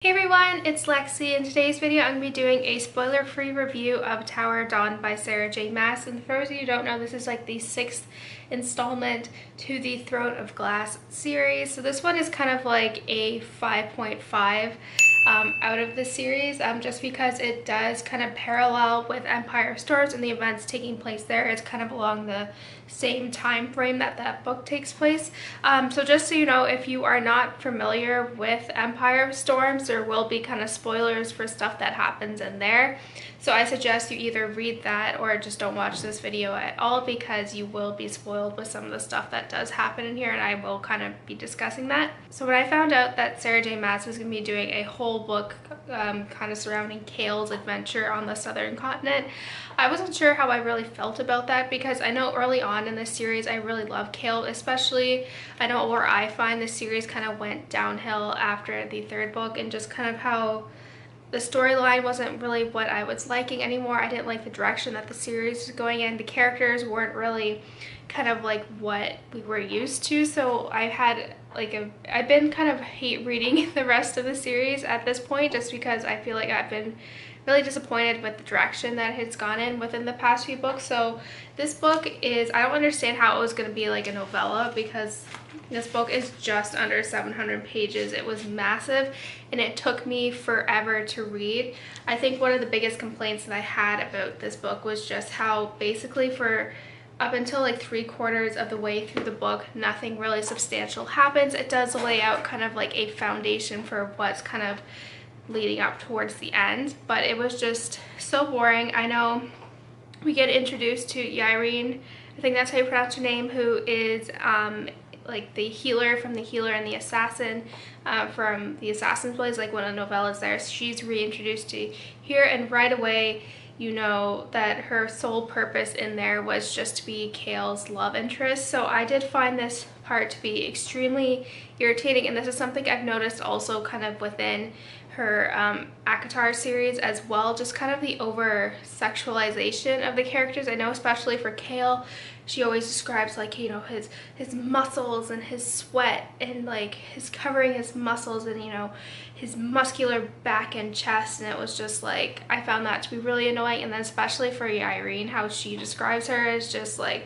Hey everyone, it's Lexi. In today's video I'm going to be doing a spoiler-free review of Tower of Dawn by Sarah J Maas. And for those of you who don't know, this is like the 6th installment to the Throne of Glass series. So this one is kind of like a 5.5 out of the series, just because it does kind of parallel with Empire of Storms and the events taking place there. It's kind of along the same time frame that that book takes place. So just so you know, if you are not familiar with Empire of Storms, there will be kind of spoilers for stuff that happens in there. So I suggest you either read that or just don't watch this video at all, because you will be spoiled with some of the stuff that does happen in here, and I will kind of be discussing that. So when I found out that Sarah J Maas was going to be doing a whole book kind of surrounding Chaol's adventure on the southern continent, I wasn't sure how I really felt about that, because I know early on in this series I really love Chaol, especially I know where I find the series kind of went downhill after the 3rd book, and just kind of how the storyline wasn't really what I was liking anymore. I didn't like the direction that the series was going in. The characters weren't really kind of like what we were used to. So I had like I've been kind of hate reading the rest of the series at this point, just because I feel like I've been really disappointed with the direction that it's gone in within the past few books. So this book is, I don't understand how it was going to be like a novella, because this book is just under 700 pages. It was massive and it took me forever to read. I think one of the biggest complaints that I had about this book was just how basically for up until like 3/4 of the way through the book, nothing really substantial happens. It does lay out kind of like a foundation for what's kind of leading up towards the end, but it was just so boring. I know we get introduced to Yrene, I think that's how you pronounce her name, who is like the healer from The Healer and the Assassin, from the Assassin's Blade, like one of the novellas there. She's reintroduced to here, and right away you know that her sole purpose in there was just to be Chaol's love interest. So I did find this part to be extremely irritating, and this is something I've noticed also kind of within her ACOTAR series as well, just kind of the over sexualization of the characters. I know especially for Chaol, she always describes like, you know, his muscles and his sweat and like his covering his muscles and, you know, his muscular back and chest, and it was just like, I found that to be really annoying. And then especially for Yrene, how she describes her as just like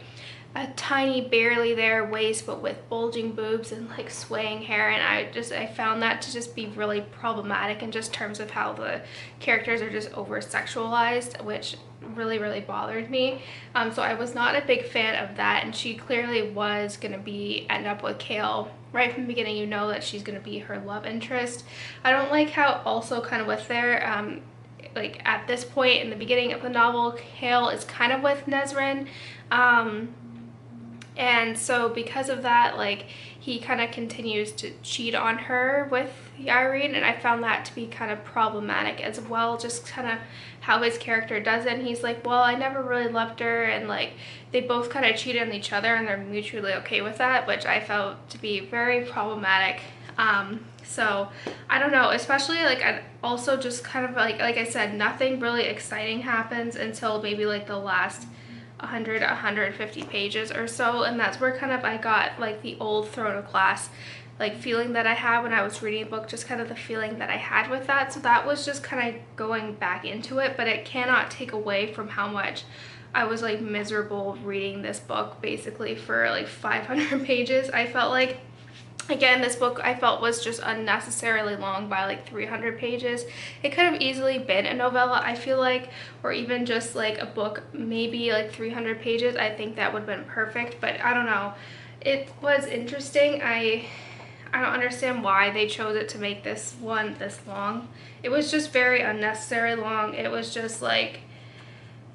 a tiny barely there waist but with bulging boobs and like swaying hair, and I found that to just be really problematic in just terms of how the characters are just over sexualized, which really bothered me. So I was not a big fan of that, and she clearly was gonna be end up with Chaol right from the beginning. You know that she's gonna be her love interest. I don't like how also kind of with their like at this point in the beginning of the novel, Chaol is kind of with Nesrin, and so because of that, like, he kind of continues to cheat on her with Yrene, and I found that to be kind of problematic as well, just kind of how his character does it. And he's like, well, I never really loved her, and like they both kind of cheated on each other and they're mutually okay with that, which I felt to be very problematic. So I don't know, especially like I also just kind of like I said, nothing really exciting happens until maybe like the last 150 pages or so, and that's where kind of I got like the old Throne of Glass like feeling that I had when I was reading a book, just kind of the feeling that I had with that. So that was just kind of going back into it, but it cannot take away from how much I was like miserable reading this book basically for like 500 pages. I felt like, again, this book I felt was just unnecessarily long by like 300 pages. It could have easily been a novella, I feel like, or even just like a book, maybe like 300 pages. I think that would have been perfect, but I don't know. It was interesting. I don't understand why they chose it to make this one this long. It was just very unnecessary long. It was just like,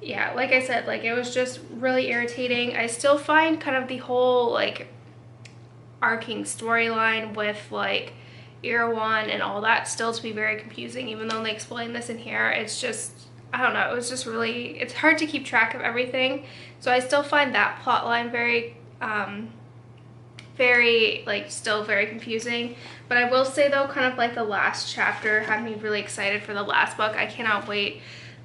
yeah, like I said, like it was just really irritating. I still find kind of the whole like arcing storyline with like Erewhon and all that still to be very confusing, even though they explain this in here. It's just, I don't know, it was just really, it's hard to keep track of everything. So I still find that plot line very like still very confusing. But I will say though, kind of like the last chapter had me really excited for the last book. I cannot wait.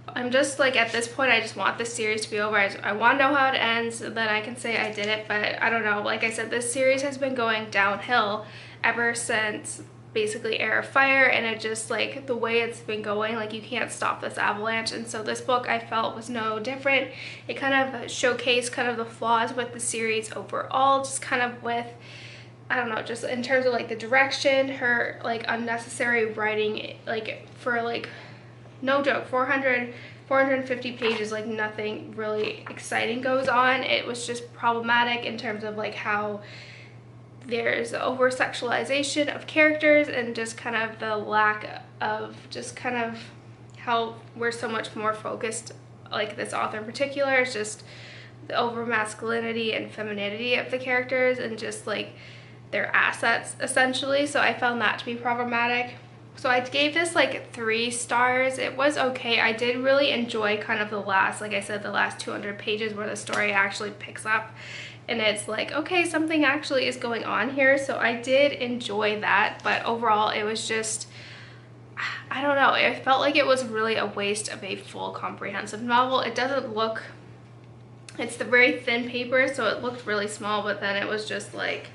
I'm just like, at this point I just want this series to be over. I want to know how it ends, and then I can say I did it. But I don't know, like I said, this series has been going downhill ever since basically Heir of Fire, and it just like the way it's been going, like you can't stop this avalanche. And so this book I felt was no different. It kind of showcased kind of the flaws with the series overall, just kind of with, I don't know, just in terms of like the direction, her like unnecessary writing, like for like, no joke, 450 pages, like nothing really exciting goes on. It was just problematic in terms of like how there's over sexualization of characters and just kind of the lack of just kind of how we're so much more focused, like this author in particular, is just the over masculinity and femininity of the characters and just like their assets essentially. So I found that to be problematic. So I gave this like 3 stars. It was okay. I did really enjoy kind of the last, like I said, the last 200 pages where the story actually picks up and it's like, okay, something actually is going on here. So I did enjoy that, but overall it was just, I don't know, it felt like it was really a waste of a full comprehensive novel. It doesn't look, it's the very thin paper, so it looked really small, but then it was just like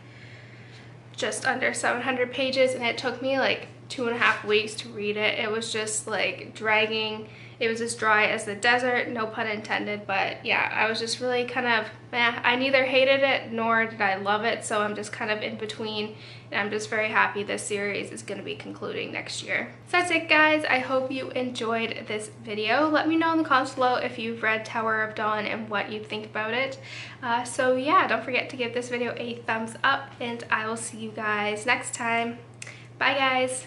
just under 700 pages, and it took me like 2.5 weeks to read it. It was just like dragging. It was as dry as the desert, no pun intended. But yeah, I was just really kind of meh. I neither hated it nor did I love it, so I'm just kind of in between, and I'm just very happy this series is going to be concluding next year. So that's it, guys. I hope you enjoyed this video. Let me know in the comments below if you've read Tower of Dawn and what you think about it. So yeah, don't forget to give this video a thumbs up, and I will see you guys next time. Bye, guys.